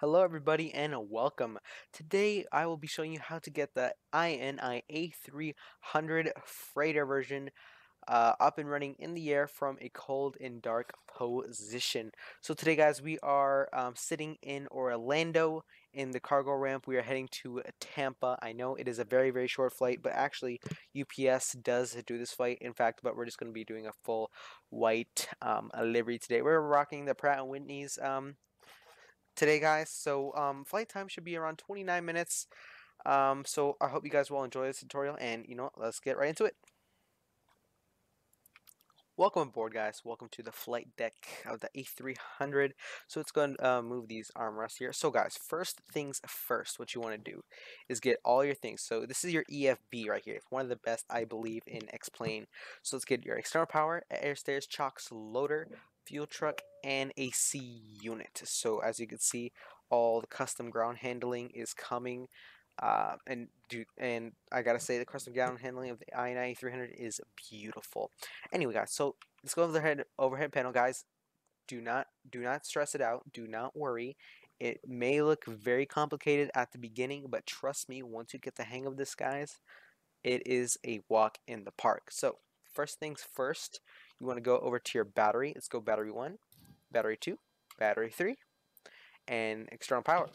Hello everybody and welcome. Today I will be showing you how to get the INI A300 freighter version up and running in the air from a cold and dark position. So today guys we are sitting in Orlando in the cargo ramp. We are heading to Tampa. I know it is a very short flight, but actually UPS does do this flight in fact, but we're just going to be doing a full white livery today. We're rocking the Pratt & Whitney's today, guys. So flight time should be around 29 minutes. So I hope you guys will enjoy this tutorial, and let's get right into it. Welcome aboard, guys. Welcome to the flight deck of the A300. So it's going to move these armrests here. So guys, first things first, what you want to do is get all your things. So this is your EFB right here. It's one of the best, I believe, in X-Plane. So let's get your external power, air stairs, chocks, loader, fuel truck, and AC unit. So as you can see, all the custom ground handling is coming. And I gotta say, the custom ground handling of the iniBuilds 300 is beautiful. Anyway, guys, so let's go over the overhead panel, guys. Do not stress it out. Do not worry. It may look very complicated at the beginning, but trust me, once you get the hang of this, guys, it is a walk in the park. So first things first, you want to go over to your battery. Let's go battery 1, battery 2, battery 3, and external power.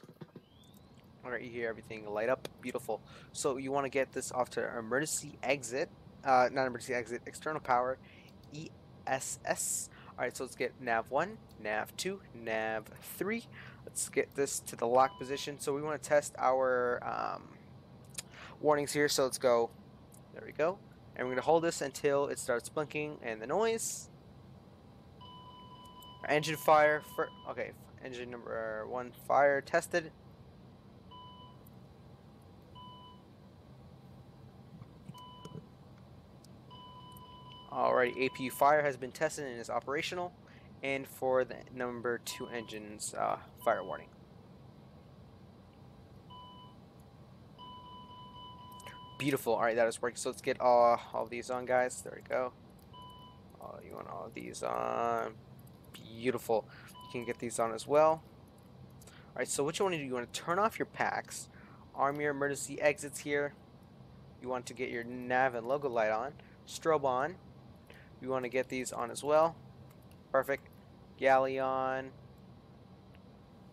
Alright, you hear everything light up. Beautiful. So you want to get this off to emergency exit. Not emergency exit, external power, ESS. Alright, so let's get nav 1, nav 2, nav 3. Let's get this to the lock position. So we want to test our warnings here. So let's go. There we go. And we're going to hold this until it starts blinking and the noise. Our engine fire. Okay, engine number 1 fire tested. Alright, APU fire has been tested and is operational. And for the number 2 engines, fire warning. Beautiful. Alright, that is working. So let's get all of these on, guys. There we go. You want all of these on. Beautiful. You can get these on as well. Alright, so what you want to do, you want to turn off your packs, arm your emergency exits here. You want to get your nav and logo light on, strobe on. You want to get these on as well. Perfect. Galley on.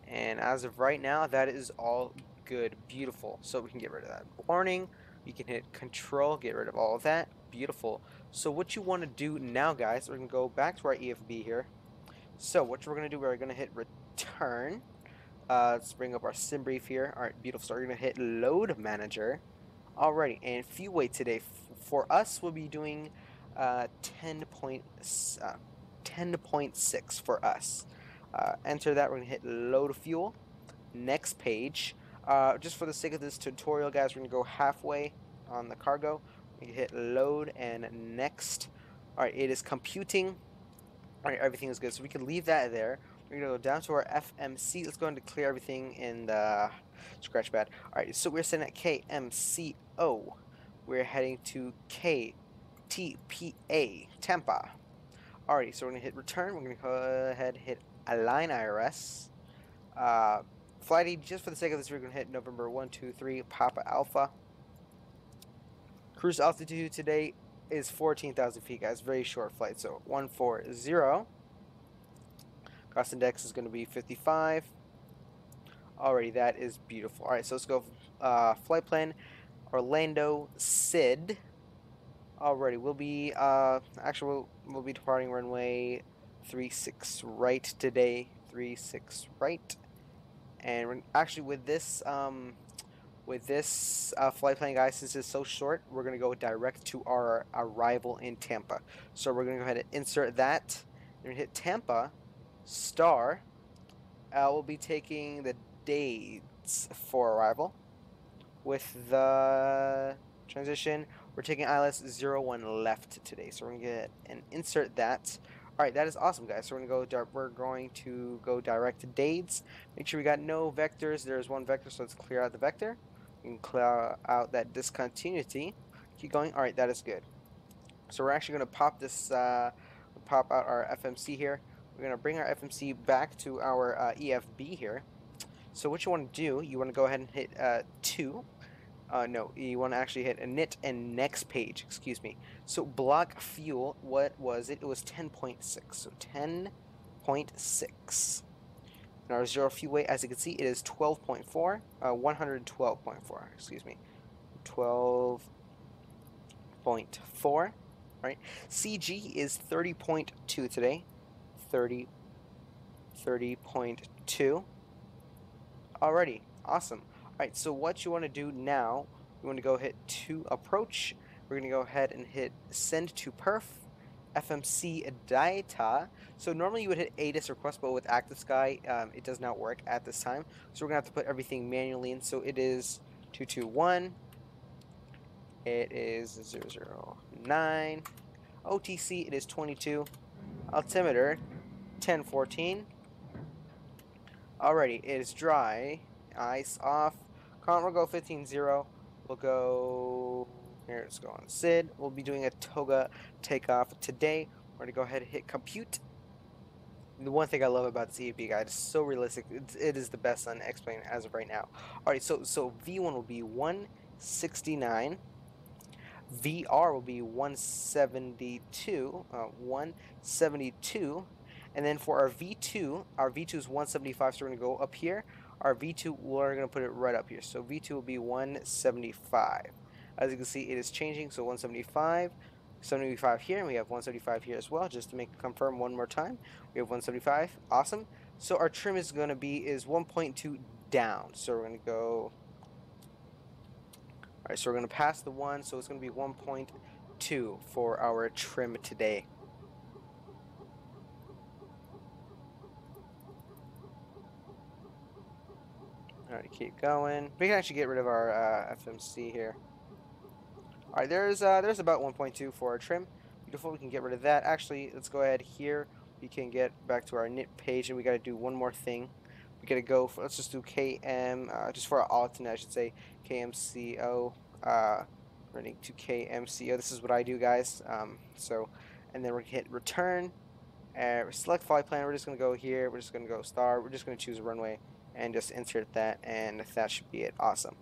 And as of right now, that is all good. Beautiful. So we can get rid of that warning. You can hit control, get rid of all of that. Beautiful. So what you want to do now, guys, we're going to go back to our EFB here. So what we're going to do, we're going to hit return. Let's bring up our sim brief here. Alright, beautiful. So we're going to hit load manager. Alrighty, and fuel weight today for us will be doing 10.6 for us. Enter that. We're going to hit load fuel. Next page. Just for the sake of this tutorial, guys, we're going to go halfway on the cargo. We hit load and next. Alright, it is computing. Alright, everything is good. So we can leave that there. We're going to go down to our FMC. Let's go and clear everything in the scratch pad. Alright, so we're sitting at KMCO. We're heading to KTPA, Tampa. Alrighty, so we're going to hit return. We're going to go ahead and hit align IRS. Flight ID, just for the sake of this, we're going to hit November 123 Papa Alpha. Cruise altitude today is 14,000 feet, guys. Very short flight, so 140. Cost index is going to be 55. Alrighty, that is beautiful. Alright, so let's go flight plan Orlando SID. Alrighty, we'll be we'll be departing runway 36 right today. 36 right. And we're actually with this flight plan, guys, since it's so short, we're gonna go direct to our arrival in Tampa. So we're gonna go ahead and insert that. We're gonna hit Tampa star. We'll be taking the dates for arrival. With the transition, we're taking ILS 01 left today. So we're gonna get and insert that. Alright, that is awesome, guys. So we're going to go direct to dates. Make sure we got no vectors. There's one vector, so let's clear out the vector. We can clear out that discontinuity. Keep going. Alright, that is good. So we're actually going to pop this, pop out our FMC here. We're going to bring our FMC back to our EFB here. So what you want to do, you want to go ahead and hit 2. No, you want to actually hit init and next page, excuse me. So block fuel, what was it? It was 10.6. So 10.6. And our zero fuel weight, as you can see, it is 12.4, 112.4, excuse me. 12.4, right? CG is 30.2 today. 30.2. Alrighty, awesome. Alright, so what you want to do now, you want to go hit to approach. We're going to go ahead and hit send to perf, FMC data. So normally you would hit ATIS request, but with Active Sky, it does not work at this time. So we're going to have to put everything manually in. So it is 221. It is 009. OTC, it is 22. Altimeter, 1014. Alrighty, it is dry. Ice off. Current will go 15-0. We'll go. Here, let's go on SID. We'll be doing a toga takeoff today. We're going to go ahead and hit compute. The one thing I love about this EAP guide is so realistic. It is the best on X-Plane as of right now. Alright, so V1 will be 169. VR will be 172. 172. And then for our V2 is 175, so we're going to go up here. Our V2, we're going to put it right up here. So V2 will be 175. As you can see, it is changing, so 175. 75 here, and we have 175 here as well, just to confirm one more time. We have 175. Awesome. So our trim is going to be 1.2 down. So we're going to go... Alright, so we're going to pass the 1, so it's going to be 1.2 for our trim today. Alright, keep going. We can actually get rid of our FMC here. Alright, there's about 1.2 for our trim. Beautiful, we can get rid of that. Actually, let's go ahead here. We can get back to our init page, and we got to do one more thing. We got to go for, let's just do KM, just for our alternate, I should say, KMCO, running to KMCO. This is what I do, guys. And then we're going to hit return, select flight plan. We're just going to go here. We're just going to go star. We're just going to choose a runway and just insert that, and that should be it. Awesome.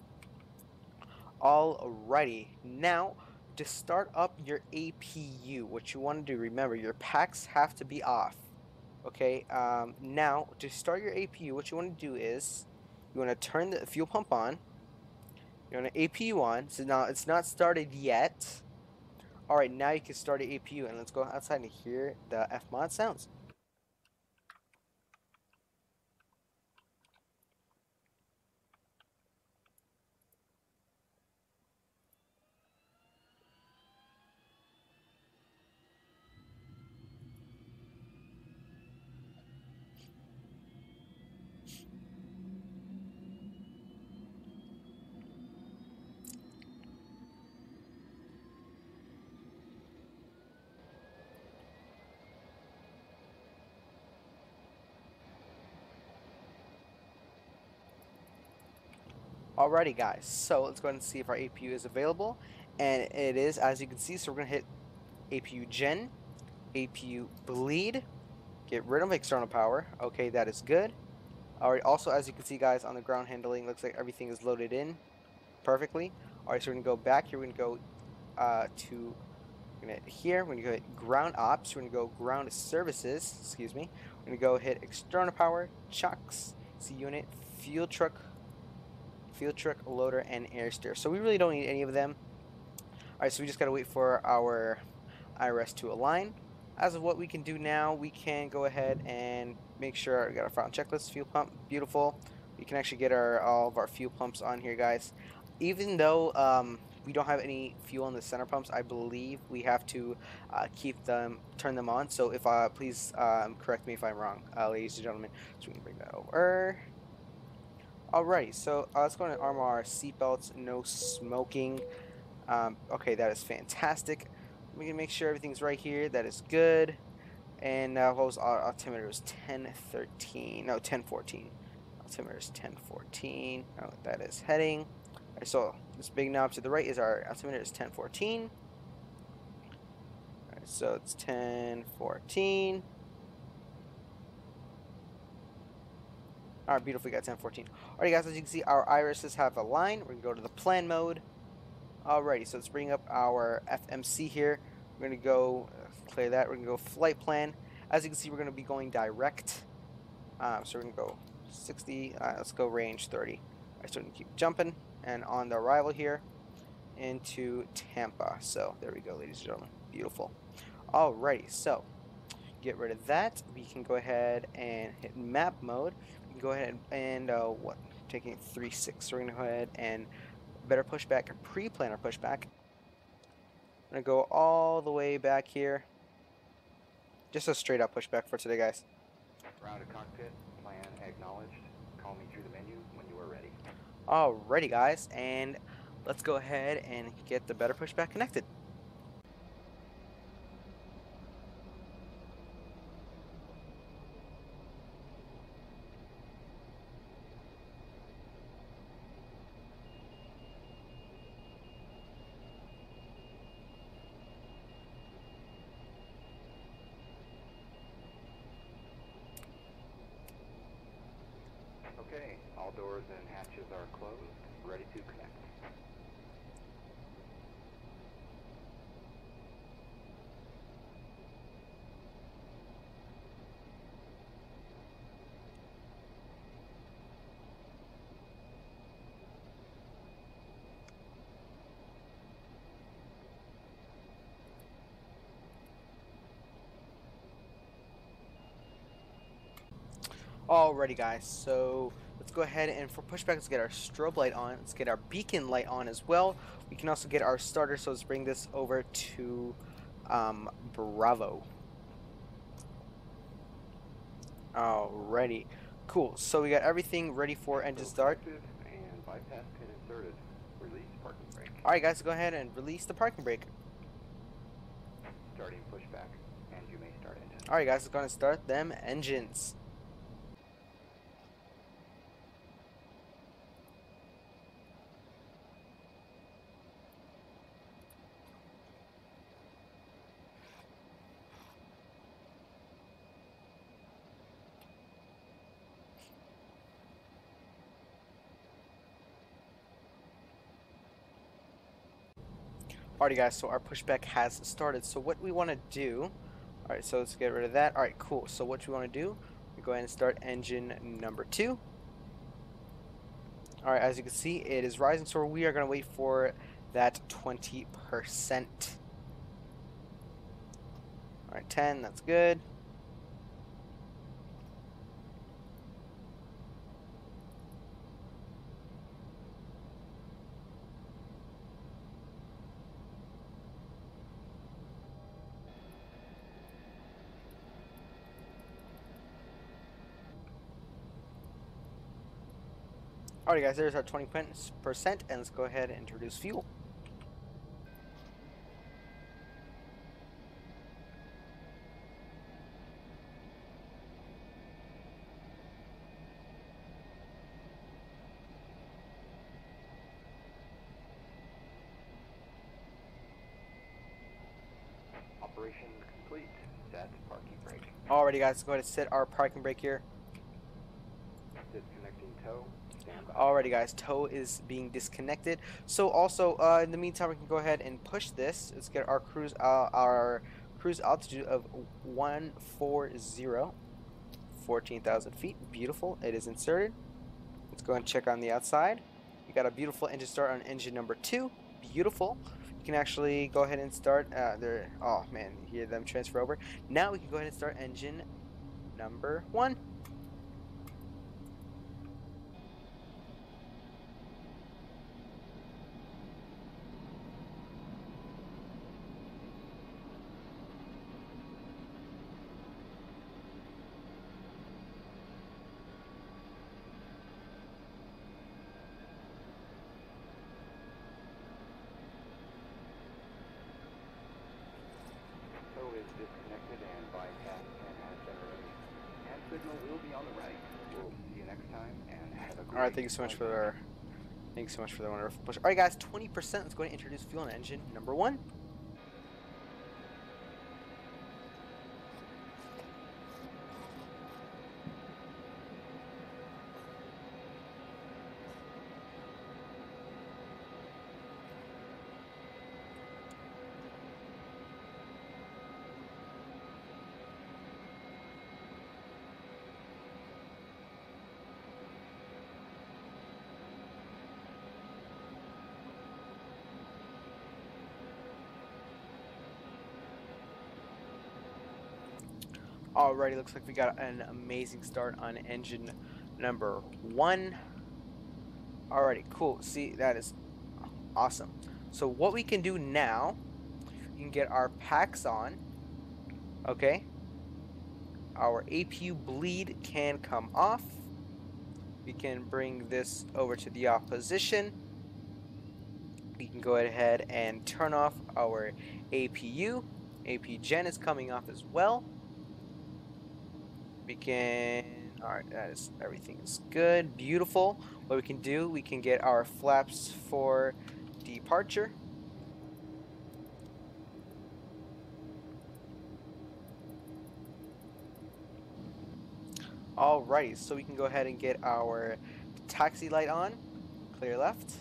Alrighty, now to start up your APU, what you want to do, remember your packs have to be off. Okay, now to start your APU, what you want to do is you want to turn the fuel pump on. You want to APU on. So now it's not started yet. Alright, now you can start the APU, and let's go outside and hear the Fmod sounds. Alrighty guys, so let's go ahead and see if our APU is available, and it is, as you can see. So we're going to hit APU gen, APU bleed, get rid of external power. Okay, that is good. Alright, also as you can see guys, on the ground handling, looks like everything is loaded in perfectly. Alright, so we're going to go back here. We're going to go we're going to hit here. We're going to go hit ground ops. We're going to go ground services, excuse me. We're going to go hit external power, chucks, C unit, fuel truck, loader, and air steer. So we really don't need any of them. Alright, so we just got to wait for our IRS to align. As of what we can do now, we can go ahead and make sure we got our final checklist, fuel pump, beautiful. We can actually get all of our fuel pumps on here, guys. Even though we don't have any fuel in the center pumps, I believe we have to turn them on. So if please correct me if I'm wrong, ladies and gentlemen. So we can bring that over. Alrighty, so let's go and arm our seatbelts, no smoking. Okay, that is fantastic. We can make sure everything's right here. That is good. And what was our altimeter? It was 1013. No, 1014. Altimeter is 1014. Oh, that is heading. Alright, so this big knob to the right is our altimeter is 1014. Alright, so it's 1014. Alright, beautiful, we got 1014. Alright guys, as you can see, our irises have a line. We're gonna go to the plan mode. Alrighty, so let's bring up our FMC here. We're gonna go clear that. We're gonna go flight plan. As you can see, we're gonna be going direct. So we're gonna go 60. Let's go range 30. Alright, so we're gonna keep jumping, and on the arrival here into Tampa. So there we go, ladies and gentlemen. Beautiful. Alrighty, so get rid of that. We can go ahead and hit map mode. We can go ahead and taking 3.6. So we're gonna go ahead and better pushback and pre-plan our pushback. I'm gonna go all the way back here. Just a straight up pushback for today, guys. Round to cockpit, plan acknowledged. Call me through the menu when you are ready. Alrighty, guys, and let's go ahead and get the better pushback connected. Okay, all doors and hatches are closed, ready to connect. Alrighty, guys, so let's go ahead and for pushback, let's get our strobe light on. Let's get our beacon light on as well. We can also get our starter, so let's bring this over to Bravo. Alrighty, cool. So we got everything ready for engine start. And bypass pin inserted. Release parking brake. Alright, guys, go ahead and release the parking brake. Starting pushback, and you may start engine. Alright, guys, let's go ahead and start them engines. Alrighty, guys, so our pushback has started. So what we want to do, alright, so let's get rid of that. Alright, cool. So what we want to do, we go ahead and start engine number 2. Alright, as you can see, it is rising, so we are going to wait for that 20%. Alright, 10, that's good. Alright, guys, there's our 20%, and let's go ahead and introduce fuel. Operation complete. Set parking brake. Alrighty, guys, let's go ahead and set our parking brake here. Disconnecting tow. Stand by. Alrighty, guys, tow is being disconnected. So also, in the meantime, we can go ahead and push this. Let's get our cruise altitude of 140, 14,000 feet. Beautiful. It is inserted. Let's go and check on the outside. We got a beautiful engine start on engine number 2. Beautiful. You can actually go ahead and start there. Oh man, you hear them transfer over. Now we can go ahead and start engine number 1. Tow is disconnected and bypass pin has been released. Hand signal will be on the right. We'll see you next time and have a great Alright, thank you so much for the wonderful push. Alright, guys, 20%. Let's go ahead and introduce fuel on engine number 1. Alrighty, looks like we got an amazing start on engine number 1. Alrighty, cool. See, that is awesome. So what we can do now, we can get our packs on. Okay. Our APU bleed can come off. We can bring this over to the off position. We can go ahead and turn off our APU. AP gen is coming off as well. We can, alright, that is, everything is good, beautiful. What we can do, we can get our flaps for departure. Alrighty, so we can go ahead and get our taxi light on. Clear left,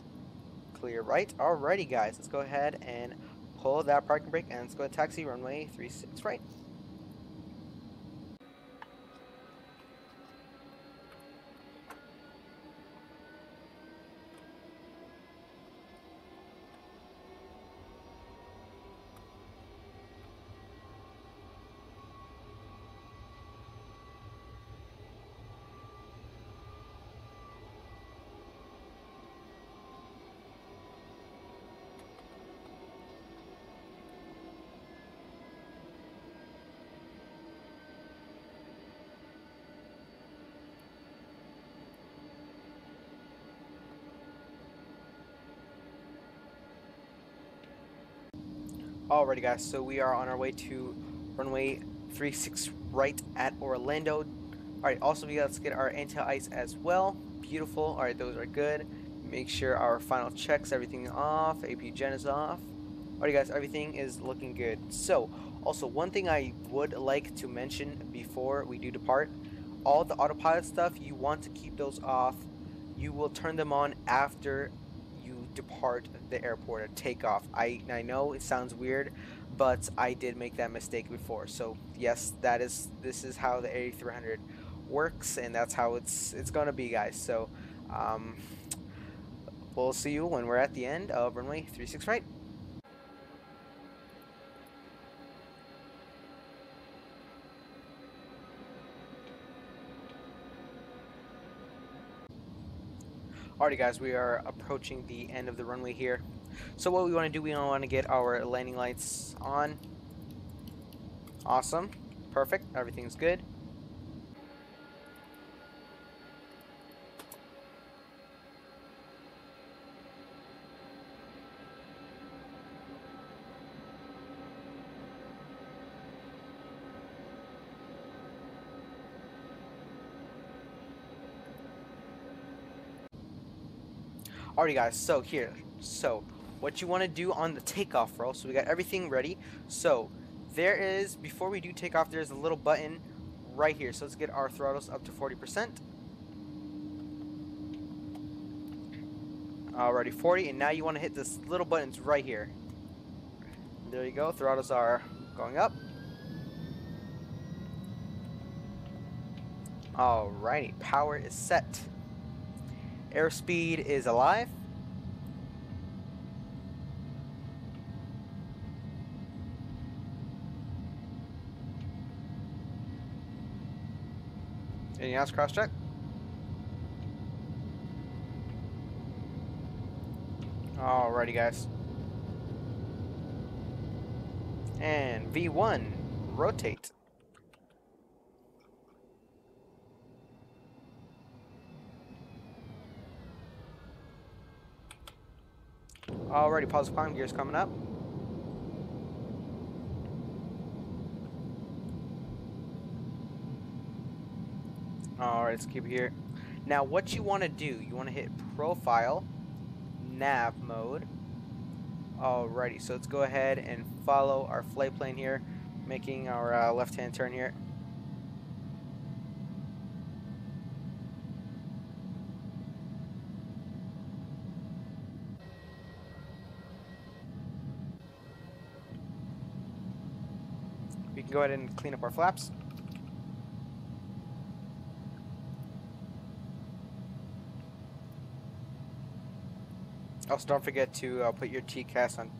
clear right. Alrighty guys, let's go ahead and pull that parking brake and let's go to taxi runway 36 right. Alrighty guys, so we are on our way to runway 36 right at Orlando. Alright, also let's get our anti-ice as well. Beautiful. Alright, those are good. Make sure our final checks, everything off. AP gen is off. Alright guys, everything is looking good. So, also one thing I would like to mention before we do depart, all the autopilot stuff, you want to keep those off. You will turn them on after you depart the airport or take off. I know it sounds weird, but I did make that mistake before. So yes, this is how the A300 works, and that's how it's gonna be, guys. So um, we'll see you when we're at the end of runway 36 right. Alrighty guys, we are approaching the end of the runway here. So what we want to do, we want to get our landing lights on. Awesome. Perfect. Everything's good. Alrighty guys, so what you want to do on the takeoff roll, so we got everything ready. So there is, before we do takeoff, there's a little button right here. So let's get our throttles up to 40%. Alrighty, 40, and now you want to hit this little buttons right here. There you go, throttles are going up. Alrighty, power is set. Airspeed is alive. Anything else, cross check? Alrighty guys. And V1, rotate. Alrighty, positive climb gears coming up. Alright, let's keep it here. Now what you want to do, you want to hit profile, nav mode. Alrighty, so let's go ahead and follow our flight plane here, making our left-hand turn here. We can go ahead and clean up our flaps. Also, don't forget to put your TCAS on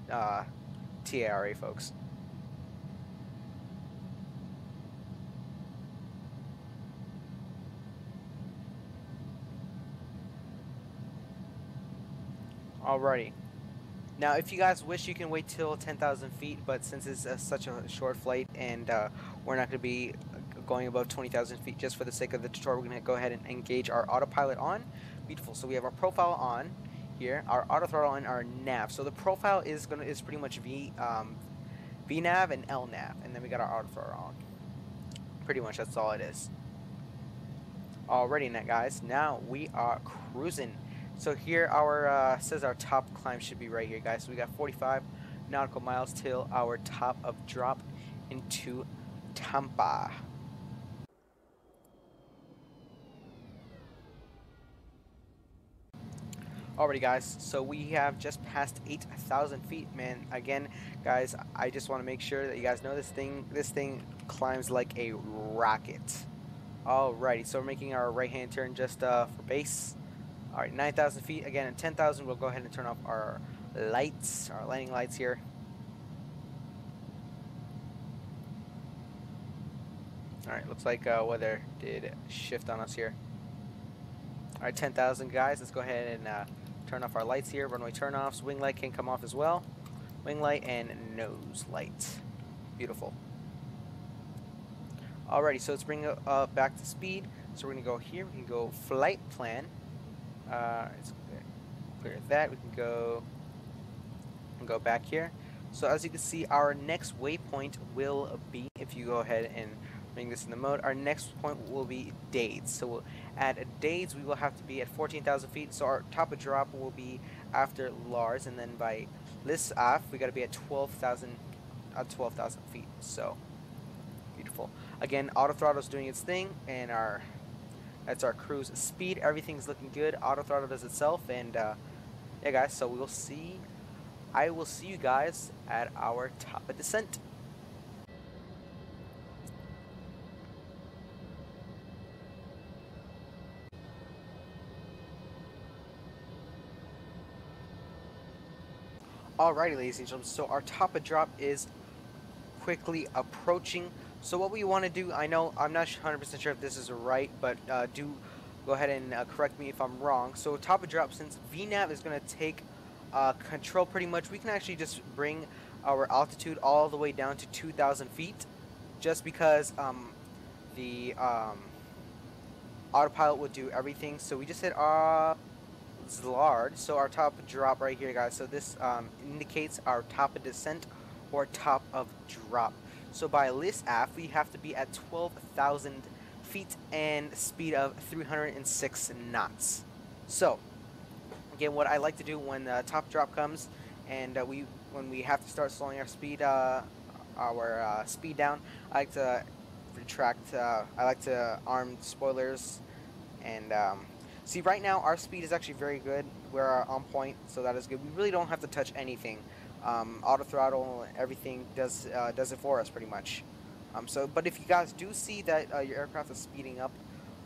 TARA, folks. Alrighty. Now, if you guys wish, you can wait till 10,000 feet, but since it's such a short flight and we're not going to be going above 20,000 feet just for the sake of the tutorial, we're going to go ahead and engage our autopilot on. Beautiful. So we have our profile on here, our auto throttle and our nav. So the profile is pretty much VNAV and LNAV, and then we got our auto throttle on. Pretty much that's all it is. Alrighty, guys. Now we are cruising. So here our says our top climb should be right here, guys. So we got 45 nautical miles till our top of drop into Tampa. Alrighty, guys. So we have just passed 8,000 feet, man. Again, guys, I just want to make sure that you guys know this thing climbs like a rocket. Alrighty, so we're making our right-hand turn just for base. Alright, 9,000 feet. Again, at 10,000, we'll go ahead and turn off our lights, our landing lights here. Alright, looks like weather did shift on us here. Alright, 10,000, guys. Let's go ahead and turn off our lights here. Runway turn-offs. Wing light can come off as well. Wing light and nose light. Beautiful. Alrighty, so let's bring it back to speed. So we're going to go here. We can go flight plan. Let's clear that. We can go back here. So as you can see, our next waypoint will be, if you go ahead and bring this in the mode, our next point will be Dades. So we'll add a Dades. We will have to be at 14,000 feet. So our top of drop will be after Lars, and then by Lisaf, we got to be at 12,000 feet. So beautiful. Again, auto throttle is doing its thing, and that's our cruise speed. Everything's looking good. Auto throttle does itself, and yeah, guys. So we'll see. I will see you guys at our top of descent. Alrighty, ladies and gentlemen. So our top of drop is quickly approaching. So what we want to do, I know I'm not 100% sure if this is right, but do go ahead and correct me if I'm wrong. So top of drop, since VNAV is going to take control pretty much, we can actually just bring our altitude all the way down to 2,000 feet, just because the autopilot will do everything. So we just hit Zlard, so our top drop right here, guys. So this indicates our top of descent or top of drop. So by LISAF, we have to be at 12,000 feet and speed of 306 knots. So again, what I like to do when the top drop comes and when we have to start slowing our speed down, I like to retract. I like to arm spoilers and see. Right now, our speed is actually very good. We're on point, so that is good. We really don't have to touch anything. Auto throttle, everything does it for us pretty much. But if you guys do see that your aircraft is speeding up,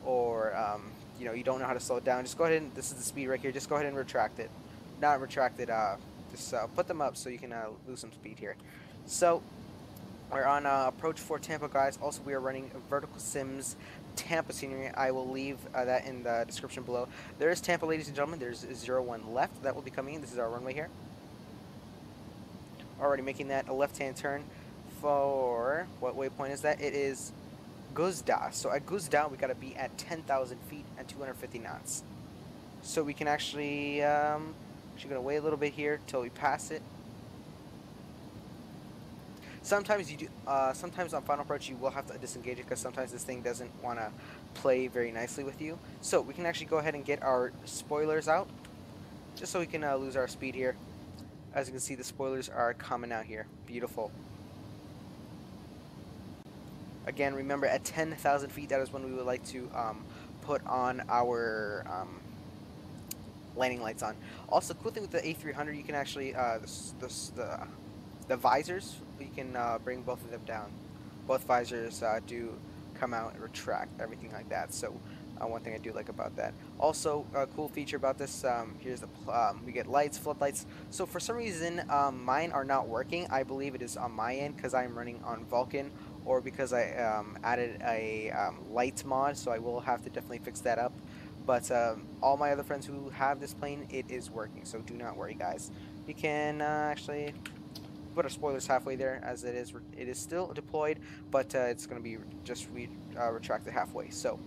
or you don't know how to slow it down, just go ahead and, this is the speed right here, just go ahead and retract it. Not retract it, just put them up so you can lose some speed here. So we're on approach for Tampa, guys. Also, we are running vertical sims Tampa scenery. I will leave that in the description below. There is Tampa, ladies and gentlemen. There's 01 left that will be coming in. This is our runway here. Already making that a left-hand turn for, what waypoint is that? It is Guzda. So at Guzda, we got to be at 10,000 feet and 250 knots. So we can actually going to wait a little bit here till we pass it. Sometimes you do. Sometimes on final approach you will have to disengage it because sometimes this thing doesn't want to play very nicely with you. So we can actually go ahead and get our spoilers out, just so we can lose our speed here. As you can see, the spoilers are coming out here. Beautiful. Again, remember at 10,000 feet, that is when we would like to put on our landing lights on. Also, cool thing with the A300, you can actually the visors, you can bring both of them down. Both visors do come out and retract, everything like that. So one thing I do like about that. Also, a cool feature about this, here's the we get lights, floodlights. So for some reason, mine are not working. I believe it is on my end because I'm running on Vulcan, or because I added a light mod. So I will have to definitely fix that up. But all my other friends who have this plane, it is working. So do not worry, guys. We can actually put our spoilers halfway there, as it is still deployed, but it's going to be just retracted halfway. So,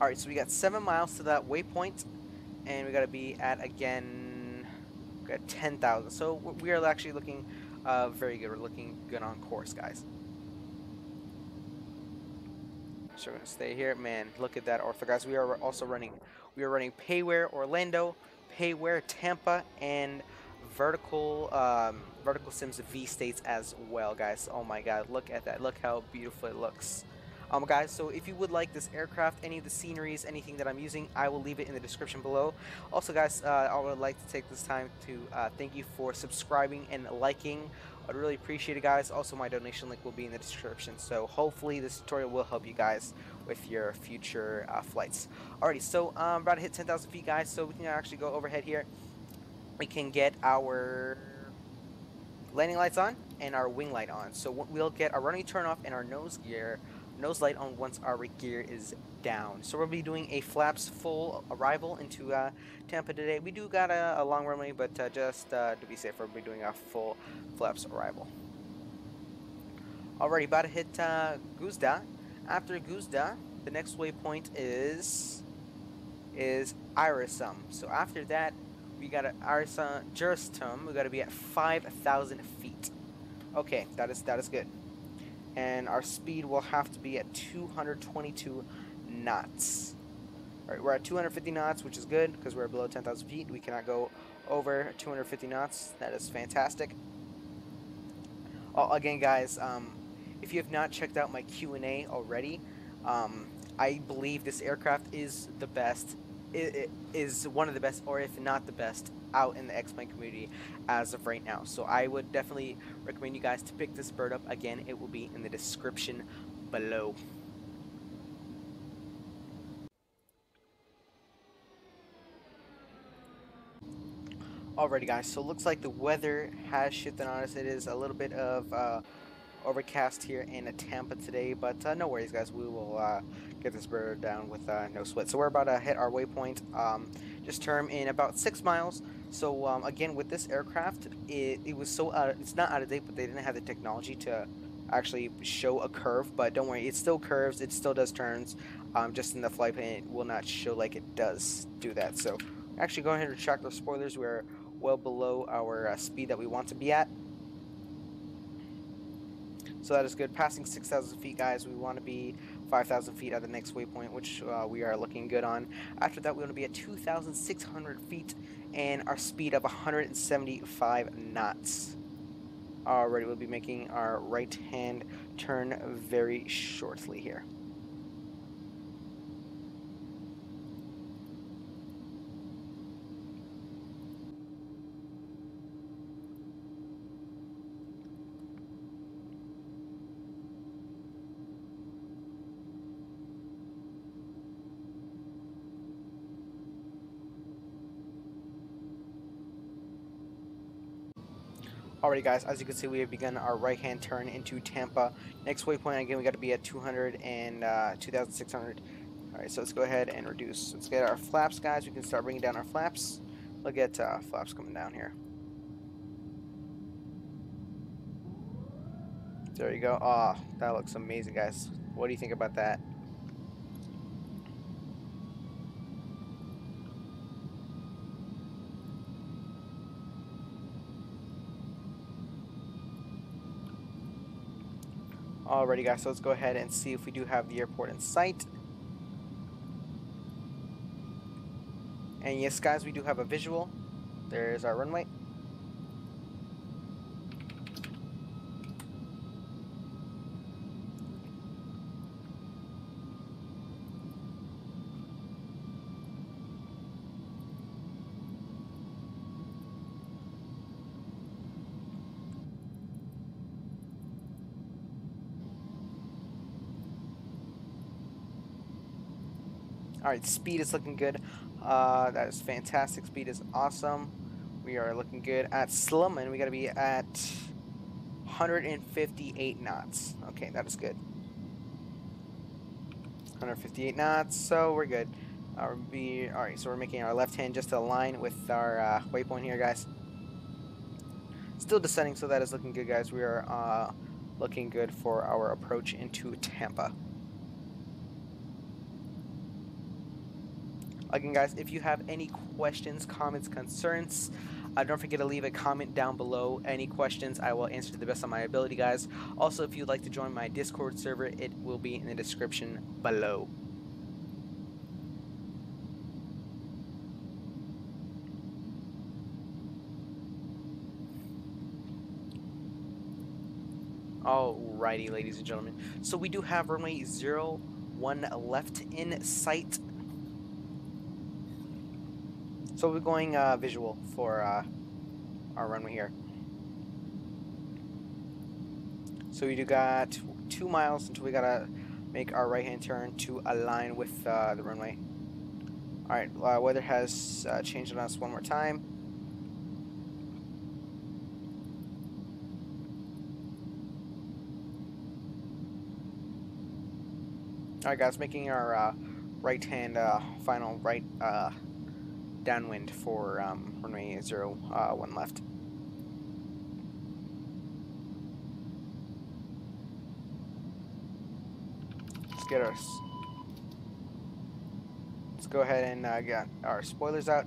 all right, so we got 7 miles to that waypoint, and we got to be at again. We got 10,000. So we are actually looking very good. We're looking good on course, guys. So we're gonna stay here, man. Look at that, Arthur, guys. We are also running. We are running Payware Orlando, Payware Tampa, and Vertical Sims V states as well, guys. Oh my God, look at that. Look how beautiful it looks. Guys, so if you would like this aircraft, any of the sceneries, anything that I'm using, I will leave it in the description below. Also, guys, I would like to take this time to thank you for subscribing and liking. I'd really appreciate it, guys. Also, my donation link will be in the description. So hopefully this tutorial will help you guys with your future flights. Alrighty, so I'm about to hit 10,000 feet, guys. So we can actually go overhead here. We can get our landing lights on and our wing light on. So we'll get our running turn off and our nose light on once our gear is down. So we'll be doing a flaps full arrival into Tampa today. We do got a long runway, but just to be safe, we'll be doing a full flaps arrival. Already about to hit Guzda. After Guzda, the next waypoint is Irisum. So after that, we got Irisum Juristum. We got to be at 5,000 feet. Okay, that is good. And our speed will have to be at 222 knots. All right, we're at 250 knots, which is good because we're below 10,000 feet. We cannot go over 250 knots. That is fantastic. Again, guys, if you have not checked out my Q&A already, I believe this aircraft is the best. It is one of the best, or if not the best, out in the X-Plane community as of right now. So I would definitely recommend you guys to pick this bird up. Again, it will be in the description below. Alrighty, guys, so it looks like the weather has shifted on us. It is a little bit of overcast here in Tampa today, but no worries, guys. We will get this bird down with no sweat. So we're about to hit our waypoint, just turn in about 6 miles. So again, with this aircraft, it was so it's not out of date, but they didn't have the technology to actually show a curve. But don't worry, it still curves, it still does turns. Just in the flight plan, it will not show like it does do that. So actually, go ahead and retract those spoilers. We're well below our speed that we want to be at. So that is good. Passing 6,000 feet, guys. We want to be 5,000 feet at the next waypoint, which we are looking good on. After that, we want to be at 2,600 feet and our speed of 175 knots. Already, we'll be making our right-hand turn very shortly here. Alrighty, guys, as you can see, we have begun our right-hand turn into Tampa. Next waypoint, again, we got to be at 200 and 2,600. Alright, so let's go ahead and reduce. Let's get our flaps, guys. We can start bringing down our flaps. Look at flaps coming down here. There you go. Oh, that looks amazing, guys. What do you think about that? Alrighty, guys, so let's go ahead and see if we do have the airport in sight. And yes, guys, we do have a visual. There's our runway. Alright, speed is looking good. That is fantastic. Speed is awesome. We are looking good at Slum, and we got to be at 158 knots. Okay, that is good. 158 knots, so we're good. Alright, so we're making our left hand just to align with our waypoint here, guys. Still descending, so that is looking good, guys. We are looking good for our approach into Tampa. Again, guys, if you have any questions, comments, concerns, don't forget to leave a comment down below. Any questions, I will answer to the best of my ability, guys. Also, if you'd like to join my Discord server, it will be in the description below. Alrighty, ladies and gentlemen. So we do have runway 01 left in sight. So we're going visual for our runway here. So we do got 2 miles until we gotta make our right-hand turn to align with the runway. Alright, weather has changed on us one more time. Alright, guys, making our right-hand final right downwind for runway 01 left. Let's go ahead and get our spoilers out.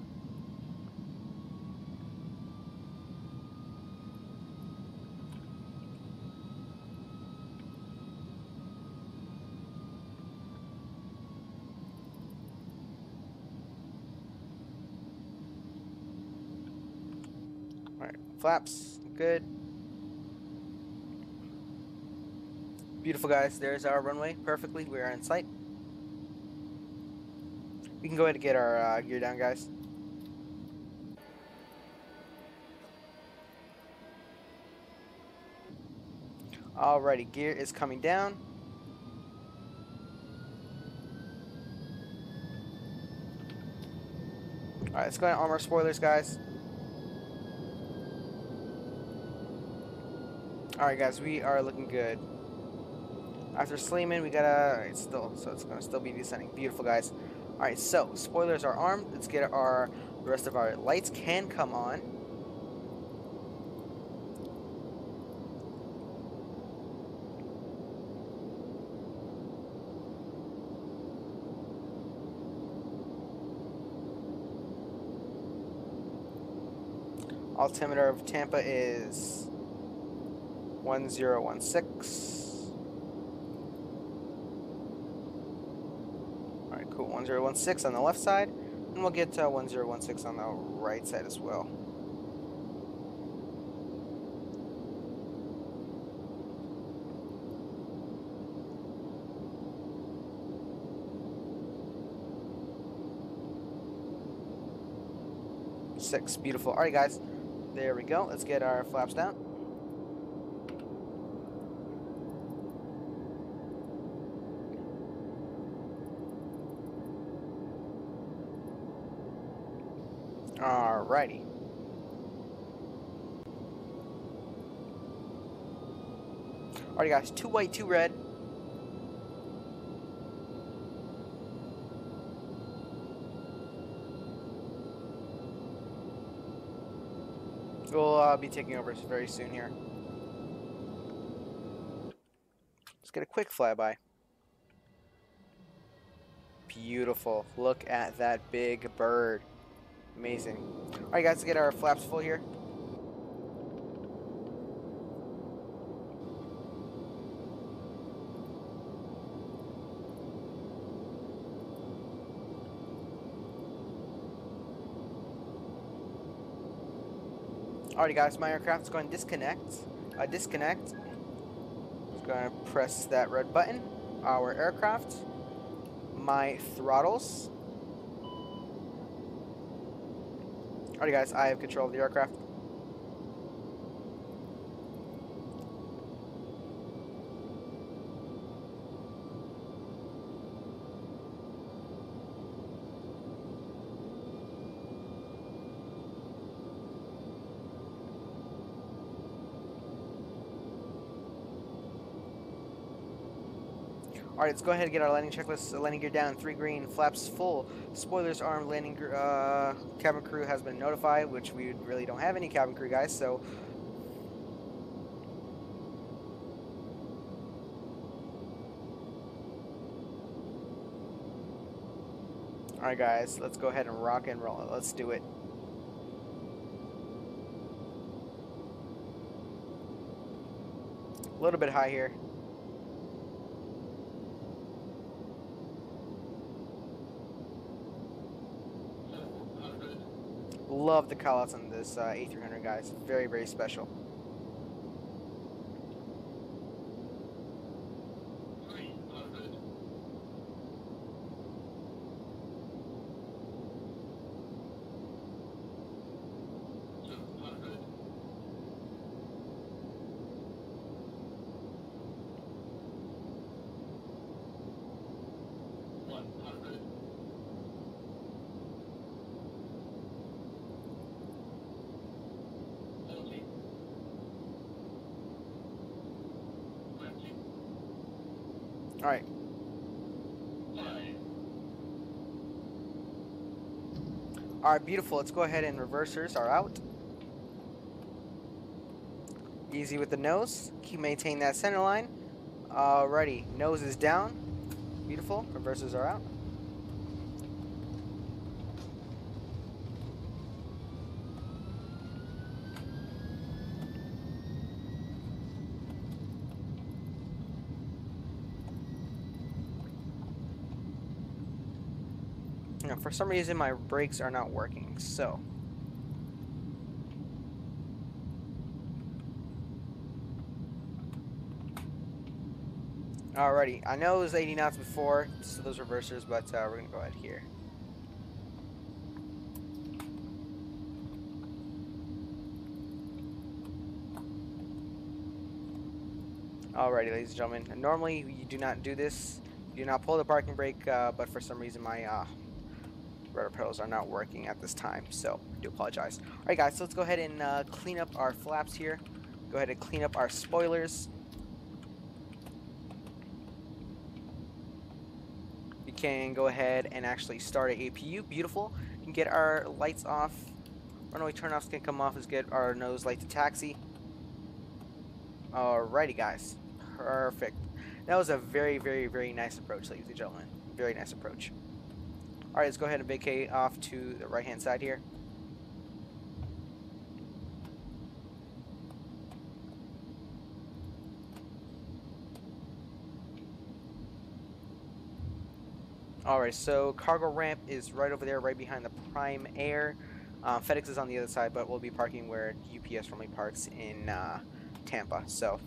Alright, flaps, good. Beautiful, guys. There's our runway perfectly. We are in sight. We can go ahead and get our gear down, guys. Alrighty, gear is coming down. Alright, let's go ahead and arm our spoilers, guys. Alright, guys, we are looking good. After Sleeman, we gotta. It's gonna still be descending. Beautiful, guys. Alright, so spoilers are armed. Let's get the rest of our lights can come on. Altimeter of Tampa is 1016. Alright, cool. 1016 on the left side, and we'll get 1016 on the right side as well. Six, beautiful. Alright, guys. There we go. Let's get our flaps down. Alrighty. Alrighty, guys. 2 white, 2 red. We'll be taking over very soon here. Let's get a quick flyby. Beautiful. Look at that big bird. Amazing. Alright, guys, let's get our flaps full here. Alrighty, guys, my aircraft is going to disconnect. Just going to press that red button. Our aircraft. My throttles. Alrighty, guys, I have control of the aircraft. Alright, let's go ahead and get our landing checklist. Landing gear down, 3 green, flaps full, spoilers armed, cabin crew has been notified, which we really don't have any cabin crew, guys, so... Alright guys, let's go ahead and rock and roll it. Let's do it. A little bit high here. Love the callouts on this A300, guys. Very, very special. Alright. Alright, beautiful. Let's go ahead and reversers are out. Easy with the nose. Keep maintaining that center line. Alrighty. Nose is down. Beautiful. Reversers are out. Now, for some reason, my brakes are not working, so... Alrighty, I know it was 80 knots before, so those reversers, but we're going to go ahead here. Alrighty, ladies and gentlemen, and normally you do not do this. You do not pull the parking brake, but for some reason my rudder pedals are not working at this time, so I do apologize. Alright guys, so let's go ahead and clean up our flaps here. Go ahead and clean up our spoilers. You can go ahead and actually start an APU. Beautiful. You can get our lights off. Runway turnoffs can come off. Let's get our nose light to taxi. Alrighty guys. Perfect. That was a very, very, very nice approach, ladies and gentlemen. Very nice approach. Alright, let's go ahead and vacate off to the right hand side here. Alright, so cargo ramp is right over there, right behind the Prime Air. FedEx is on the other side, but we'll be parking where UPS normally parks in Tampa, so...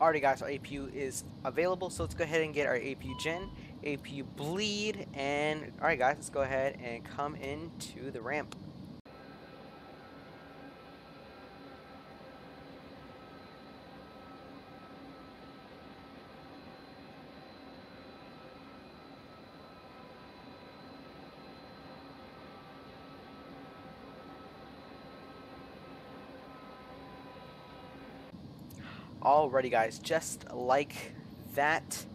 Alrighty guys, our APU is available, so let's go ahead and get our APU gen APU bleed, and alright guys, let's go ahead and come into the ramp. Alrighty guys, just like that.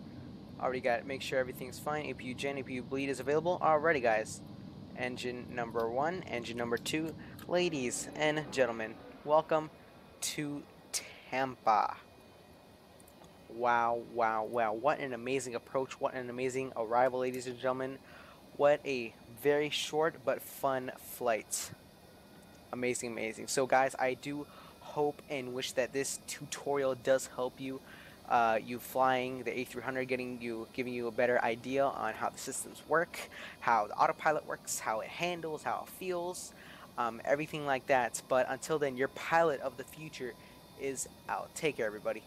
Already got it. Make sure everything's fine. APU gen, APU bleed is available. Alrighty guys. Engine number 1, engine number 2. Ladies and gentlemen, welcome to Tampa. Wow, wow, wow. What an amazing approach. What an amazing arrival, ladies and gentlemen. What a very short but fun flight. Amazing, amazing. So guys, I do hope and wish that this tutorial does help you. You flying the A300, giving you a better idea on how the systems work, how the autopilot works, how it handles, how it feels, everything like that. But until then, your pilot of the future is out. Take care, everybody.